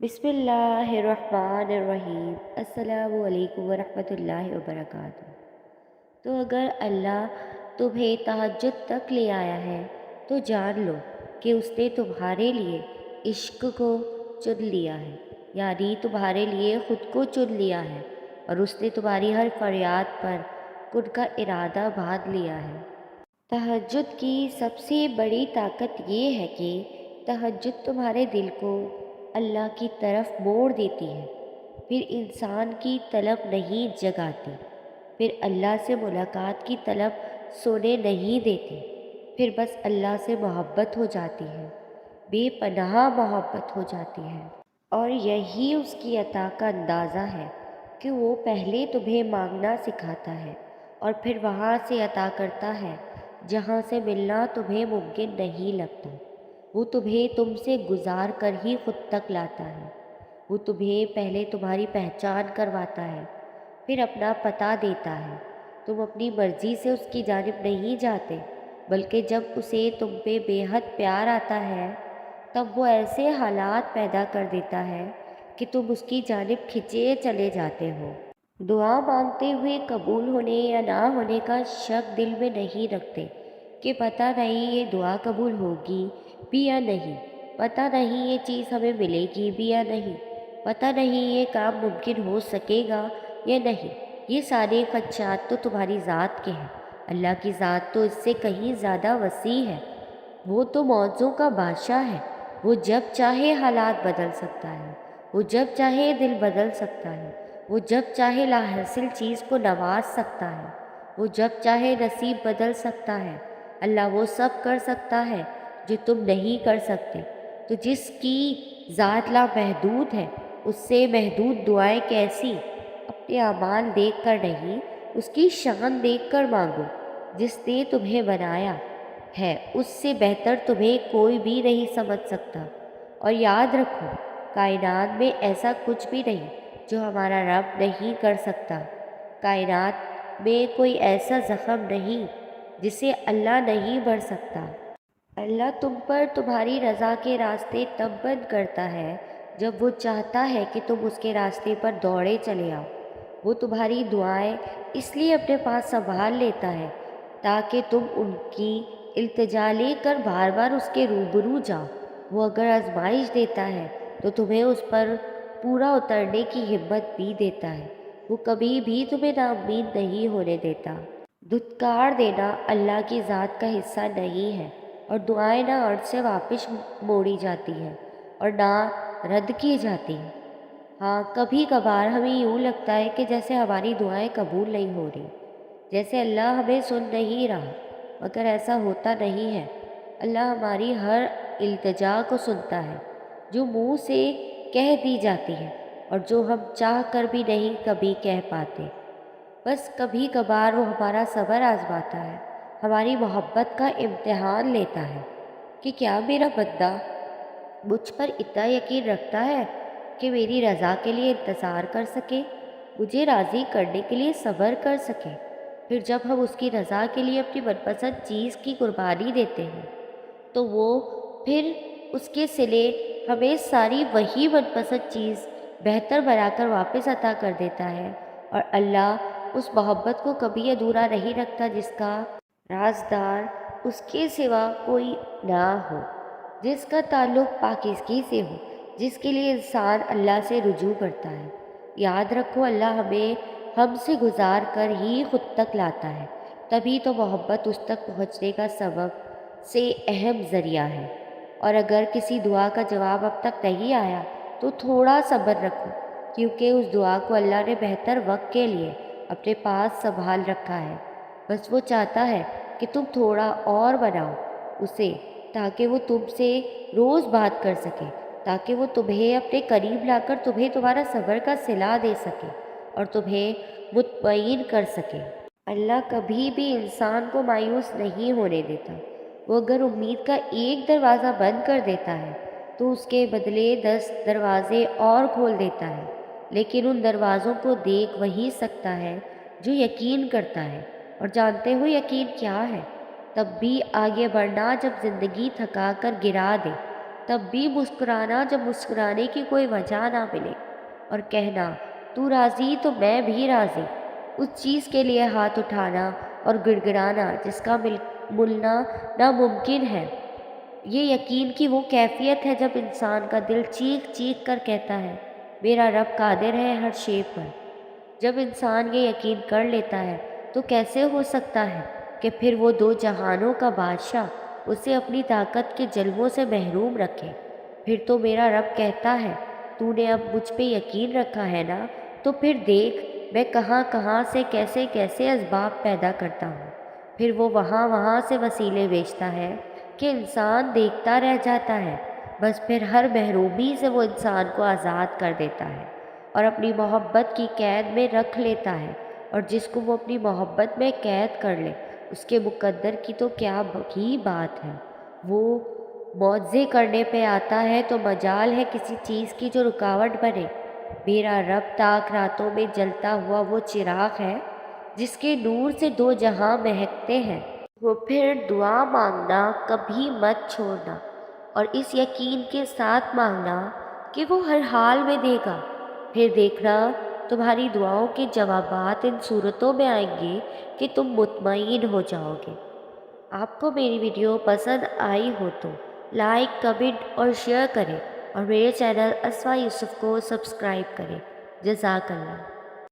बिस्मिल्लाहिर्रहमानिर्रहीम। अस्सलामु अलैकुम वरहमतुल्लाहि वबरकातुह। तो अगर अल्लाह तुम्हें तहज्जुद तक ले आया है तो जान लो कि उसने तुम्हारे लिए इश्क को चुन लिया है, यानी तुम्हारे लिए ख़ुद को चुन लिया है, और उसने तुम्हारी हर फरियाद पर उनका इरादा बांध लिया है। तहज्जुद की सबसे बड़ी ताकत ये है कि तहज्जुद तुम्हारे दिल को अल्लाह की तरफ मोड़ देती है, फिर इंसान की तलब नहीं जगाती, फिर अल्लाह से मुलाकात की तलब सोने नहीं देती, फिर बस अल्लाह से मोहब्बत हो जाती है, बेपनाह मोहब्बत हो जाती है। और यही उसकी अता का अंदाज़ा है कि वो पहले तुम्हें मांगना सिखाता है और फिर वहाँ से अता करता है जहाँ से मिलना तुम्हें मुमकिन नहीं लगता। वो तुम्हें तुमसे गुजार कर ही खुद तक लाता है। वो तुम्हें पहले तुम्हारी पहचान करवाता है, फिर अपना पता देता है। तुम अपनी मर्ज़ी से उसकी जानिब नहीं जाते, बल्कि जब उसे तुम पे बेहद प्यार आता है तब वो ऐसे हालात पैदा कर देता है कि तुम उसकी जानिब खिंचे चले जाते हो। दुआ मांगते हुए कबूल होने या ना होने का शक दिल में नहीं रखते कि पता नहीं ये दुआ कबूल होगी भी या नहीं, पता नहीं ये चीज़ हमें मिलेगी भी या नहीं, पता नहीं ये काम मुमकिन हो सकेगा या नहीं। ये सारे ख़दशात तो तुम्हारी ज़ात के हैं। अल्लाह की ज़ात तो इससे कहीं ज़्यादा वसी है। वो तो मौजों का बादशाह है। वो जब चाहे हालात बदल सकता है, वो जब चाहे दिल बदल सकता है, वो जब चाहे लाहासिल चीज़ को नवाज सकता है, वो जब चाहे नसीब बदल सकता है। अल्लाह वो सब कर सकता है जो तुम नहीं कर सकते। तो जिसकी ज़ात लामहदूद है उससे महदूद दुआएं कैसी? अपने अमाल देख कर नहीं, उसकी शान देख कर मांगो। जिसने तुम्हें बनाया है उससे बेहतर तुम्हें कोई भी नहीं समझ सकता। और याद रखो, कायनात में ऐसा कुछ भी नहीं जो हमारा रब नहीं कर सकता। कायनात में कोई ऐसा ज़ख्म नहीं जिसे अल्लाह नहीं भर सकता। अल्लाह तुम पर तुम्हारी रज़ा के रास्ते तब बंद करता है जब वो चाहता है कि तुम उसके रास्ते पर दौड़े चले आओ। वो तुम्हारी दुआएं इसलिए अपने पास संभाल लेता है ताकि तुम उनकी इल्तिजा लेकर बार बार उसके रूबरू जाओ। वो अगर आजमाइश देता है तो तुम्हें उस पर पूरा उतरने की हिम्मत भी देता है। वो कभी भी तुम्हें नाउम्मीद नहीं होने देता। धुतकार देना अल्लाह की ज़ात का हिस्सा नहीं है, और दुआएं ना अर्थ से वापस मोड़ी जाती हैं और ना रद्द की जाती हैं। हाँ, कभी कभार हमें यूँ लगता है कि जैसे हमारी दुआएं कबूल नहीं हो रही, जैसे अल्लाह हमें सुन नहीं रहा, मगर ऐसा होता नहीं है। अल्लाह हमारी हर इल्तिजा को सुनता है जो मुंह से कह दी जाती है और जो हम चाह कर भी नहीं कभी कह पाते। बस कभी कभार वो हमारा सब्र आजमाता है, हमारी मोहब्बत का इम्तिहान लेता है कि क्या मेरा बंदा मुझ पर इतना यकीन रखता है कि मेरी रज़ा के लिए इंतज़ार कर सके, मुझे राज़ी करने के लिए सब्र कर सके। फिर जब हम उसकी रज़ा के लिए अपनी मनपसंद चीज़ की कुर्बानी देते हैं तो वो फिर उसके सिले हमें सारी वही मनपसंद चीज़ बेहतर बनाकर वापस अता कर देता है। और अल्लाह उस मोहब्बत को कभी अधूरा नहीं रखता जिसका राजदार उसके सिवा कोई ना हो, जिसका ताल्लुक़ पाकीज़गी से हो, जिसके लिए इंसान अल्लाह से रुजू करता है। याद रखो, अल्लाह हमें हमसे गुजार कर ही खुद तक लाता है, तभी तो मोहब्बत उस तक पहुँचने का सबब से अहम ज़रिया है। और अगर किसी दुआ का जवाब अब तक नहीं आया तो थोड़ा सब्र रखो, क्योंकि उस दुआ को अल्लाह ने बेहतर वक्त के लिए अपने पास संभाल रखा है। बस वो चाहता है कि तुम थोड़ा और बनाओ उसे, ताकि वो तुमसे रोज़ बात कर सके, ताकि वो तुम्हें अपने करीब लाकर तुम्हें तुम्हारा सब्र का सिला दे सके और तुम्हें मुतमईन कर सके। अल्लाह कभी भी इंसान को मायूस नहीं होने देता। वो अगर उम्मीद का एक दरवाज़ा बंद कर देता है तो उसके बदले 10 दरवाजे और खोल देता है, लेकिन उन दरवाज़ों को देख वही सकता है जो यकीन करता है। और जानते हो यकीन क्या है? तब भी आगे बढ़ना जब ज़िंदगी थका कर गिरा दे, تب بھی مسکرانا جب مسکرانے کی کوئی وجہ نہ ملے، اور کہنا تو راضی تو میں بھی راضی، اس چیز کے لیے ہاتھ اٹھانا اور گڑ گڑانا جس کا ملنا ناممکن ہے۔ یہ یقین کی وہ کیفیت ہے جب انسان کا دل چیخ چیخ کر کہتا ہے میرا رب قادر ہے ہر شے پر۔ جب انسان یہ یقین کر لیتا ہے تو کیسے ہو سکتا ہے کہ پھر وہ دو جہانوں کا بادشاہ اسے اپنی طاقت کے جلووں سے محروم رکھے۔ پھر تو میرا رب کہتا ہے تو نے اب مجھ پہ یقین رکھا ہے نا، تو پھر دیکھ میں کہاں کہاں سے کیسے کیسے اسباب پیدا کرتا ہوں۔ پھر وہ وہاں وہاں سے وسیلے بیچتا ہے کہ انسان دیکھتا رہ جاتا ہے، بس پھر ہر محرومی سے وہ انسان کو آزاد کر دیتا ہے اور اپنی محبت کی قید میں رکھ لیتا ہے، اور جس کو وہ اپنی محبت میں قید کر لے اس کے مقدر کی تو کیا ہی بات ہے۔ وہ معجزے کرنے پہ آتا ہے تو مجال ہے کسی چیز کی جو رکاوٹ بنے۔ میرا رب تاک راتوں میں جلتا ہوا وہ چراغ ہے جس کے نور سے دو جہاں مہکتے ہیں۔ وہ پھر دعا مانگنا کبھی مت چھوڑنا، اور اس یقین کے ساتھ مانگنا کہ وہ ہر حال میں دے گا۔ پھر دیکھنا تمہاری دعاؤں کے جوابات ان صورتوں میں آئیں گے کہ تم مطمئن ہو جاؤ گے۔ آپ کو میری ویڈیو پسند آئی ہو تو لائک، کمنٹ اور شیئر کریں، اور میرے چینل اسما یوسف کو سبسکرائب کریں۔ جزاک اللہ۔